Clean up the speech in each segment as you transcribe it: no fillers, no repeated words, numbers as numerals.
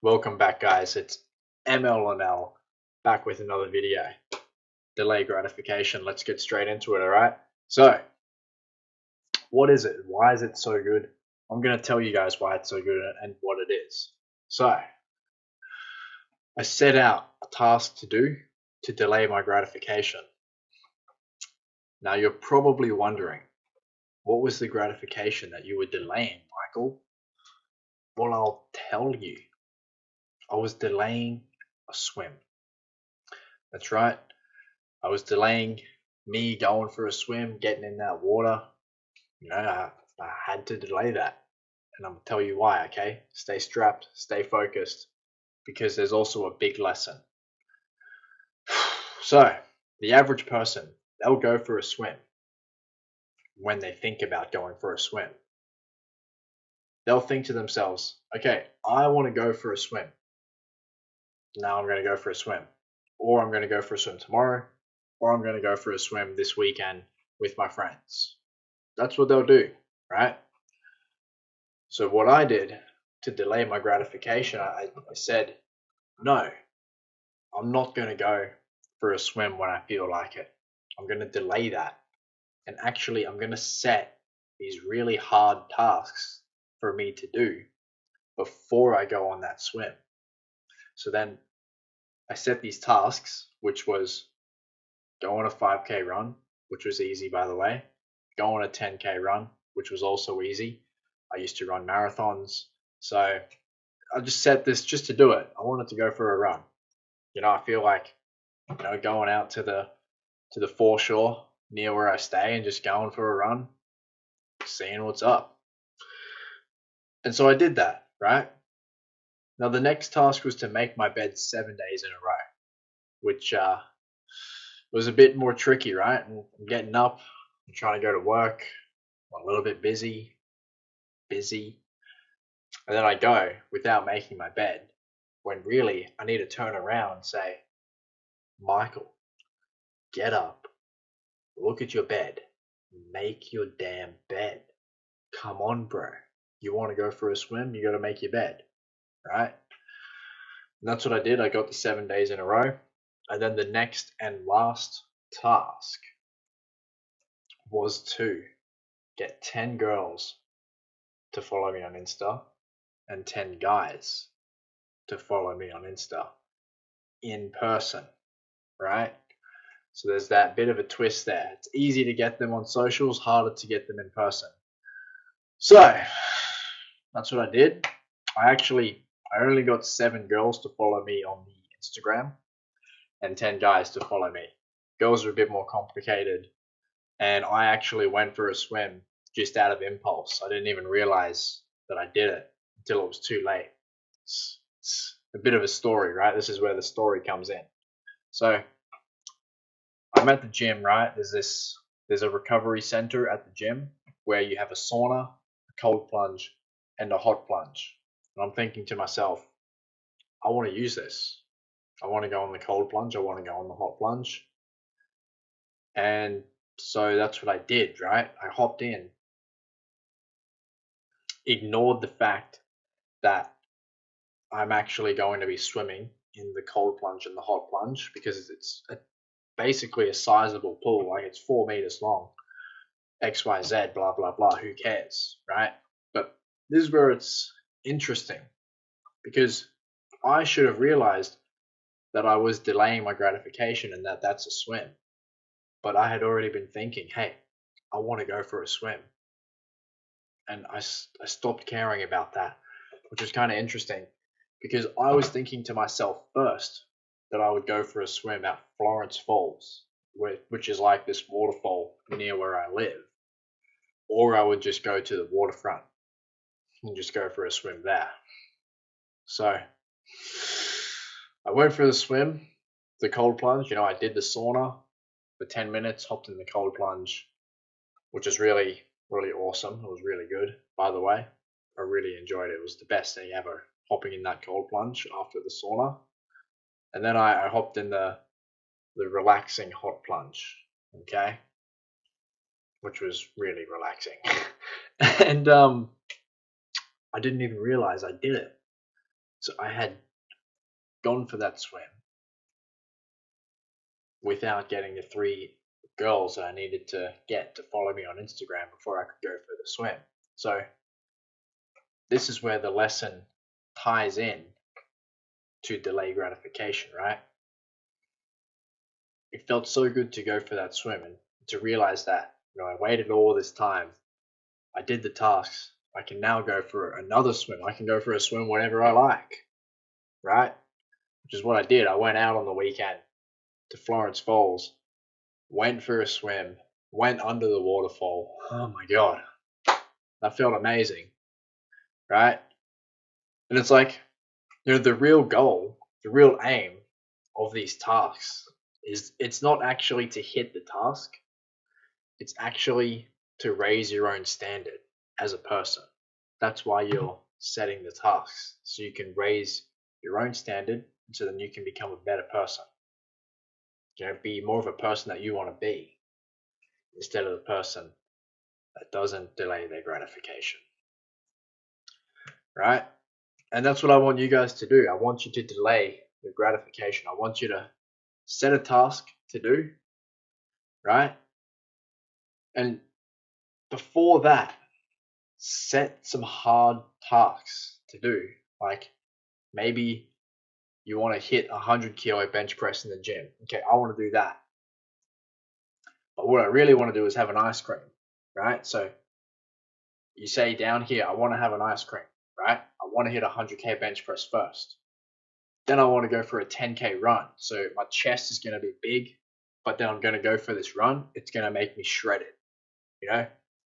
Welcome back, guys. It's ML and L back with another video. Delay gratification. Let's get straight into it, all right? So, what is it? Why is it so good? I'm going to tell you guys why it's so good and what it is. So, I set out a task to do to delay my gratification. Now, you're probably wondering, what was the gratification that you were delaying, Michael? Well, I'll tell you. I was delaying a swim. That's right. I was delaying me going for a swim, getting in that water. I had to delay that. And I'm going to tell you why, okay? Stay strapped, stay focused, because there's also a big lesson. So, the average person, they'll go for a swim when they think about going for a swim. They'll think to themselves, okay, I want to go for a swim. Now I'm going to go for a swim. Or I'm going to go for a swim tomorrow. Or I'm going to go for a swim this weekend with my friends. That's what they'll do, right? So what I did to delay my gratification, I said, no, I'm not going to go for a swim when I feel like it. I'm going to delay that. And actually, I'm going to set these really hard tasks for me to do before I go on that swim. So then I set these tasks, which was go on a 5K run, which was easy, by the way, go on a 10K run, which was also easy. I used to run marathons. So I just set this just to do it. I wanted to go for a run. I feel like, going out to the foreshore near where I stay and just going for a run, seeing what's up. And so I did that, right? Now the next task was to make my bed 7 days in a row, which was a bit more tricky, right? And I'm getting up, I'm trying to go to work, I'm a little bit busy, and then I go without making my bed, when really I need to turn around and say, Michael, get up, look at your bed, make your damn bed. Come on, bro. You want to go for a swim? You got to make your bed, right? And that's what I did. I got the 7 days in a row. And then the next and last task was to get 10 girls to follow me on Insta and 10 guys to follow me on Insta in person, right? So there's that bit of a twist there. It's easy to get them on socials, harder to get them in person. So that's what I did. I only got 7 girls to follow me on the Instagram and 10 guys to follow me. Girls are a bit more complicated, and I actually went for a swim just out of impulse. I didn't even realize that I did it until it was too late. It's a bit of a story, right? This is where the story comes in. So I'm at the gym, right? There's a recovery center at the gym where you have a sauna, a cold plunge, and a hot plunge. And I'm thinking to myself, I want to use this. I want to go on the cold plunge. I want to go on the hot plunge. And so that's what I did, right? I hopped in, ignored the fact that I'm actually going to be swimming in the cold plunge and the hot plunge because it's basically a sizable pool. Like, it's 4 meters long, XYZ, blah, blah, blah. Who cares, right? But this is where it's interesting, because I should have realized that I was delaying my gratification and that that's a swim. But I had already been thinking, hey, I want to go for a swim. And I stopped caring about that, which was kind of interesting, because I was thinking to myself first that I would go for a swim at Florence Falls, which is like this waterfall near where I live. Or I would just go to the waterfront and just go for a swim there. So I went for the swim, the cold plunge. I did the sauna for 10 minutes, hopped in the cold plunge, which is really, really awesome. It was really good, by the way. I really enjoyed it. It was the best thing ever, hopping in that cold plunge after the sauna. And then I hopped in the relaxing hot plunge, okay, which was really relaxing. And I didn't even realize I did it. So I had gone for that swim without getting the 3 girls that I needed to get to follow me on Instagram before I could go for the swim. So this is where the lesson ties in to delay gratification, right? It felt so good to go for that swim and to realize that, I waited all this time. I did the tasks. I can now go for another swim. I can go for a swim whenever I like, right? Which is what I did. I went out on the weekend to Florence Falls, went for a swim, went under the waterfall. Oh my God. That felt amazing, right? And it's like, the real goal, the real aim of these tasks is it's not actually to hit the task, it's actually to raise your own standard as a person. That's why you're setting the tasks, so you can raise your own standard, so then you can become a better person. Be more of a person that you want to be, instead of the person that doesn't delay their gratification, right? And that's what I want you guys to do. I want you to delay your gratification. I want you to set a task to do, right? And before that, set some hard tasks to do. Like, maybe you want to hit 100 kilo bench press in the gym. Okay, I want to do that. But what I really want to do is have an ice cream, right? So you say down here, I want to have an ice cream, right? I want to hit 100k bench press first. Then I want to go for a 10k run. So my chest is going to be big, but then I'm going to go for this run. It's going to make me shredded,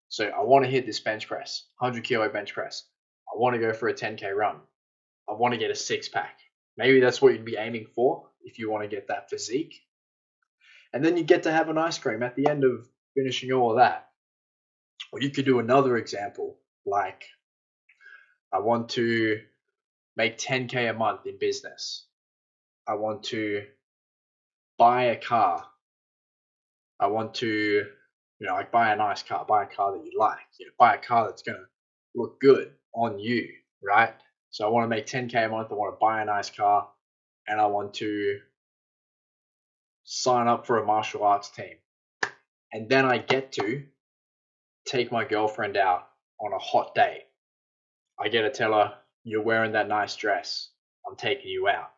So I want to hit this bench press, 100 kilo bench press. I want to go for a 10k run. I want to get a 6-pack. Maybe that's what you'd be aiming for if you want to get that physique. And then you get to have an ice cream at the end of finishing all of that. Or you could do another example, like, I want to make 10k a month in business. I want to buy a car. I want to, like, buy a nice car, buy a car that you like, buy a car that's going to look good on you, right? So I want to make 10k a month. I want to buy a nice car, and I want to sign up for a martial arts team. And then I get to take my girlfriend out on a hot day. I get to tell her, you're wearing that nice dress, I'm taking you out.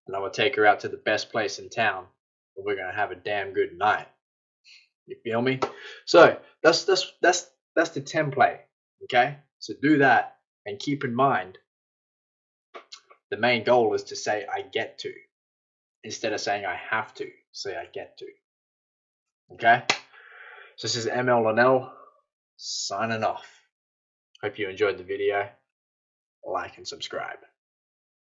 And I'm going to take her out to the best place in town, and we're going to have a damn good night. You feel me? So that's the template, okay? So do that, and keep in mind, the main goal is to say I get to, instead of saying I have to. Say I get to, okay? So this is ML Linnell signing off. Hope you enjoyed the video. Like and subscribe.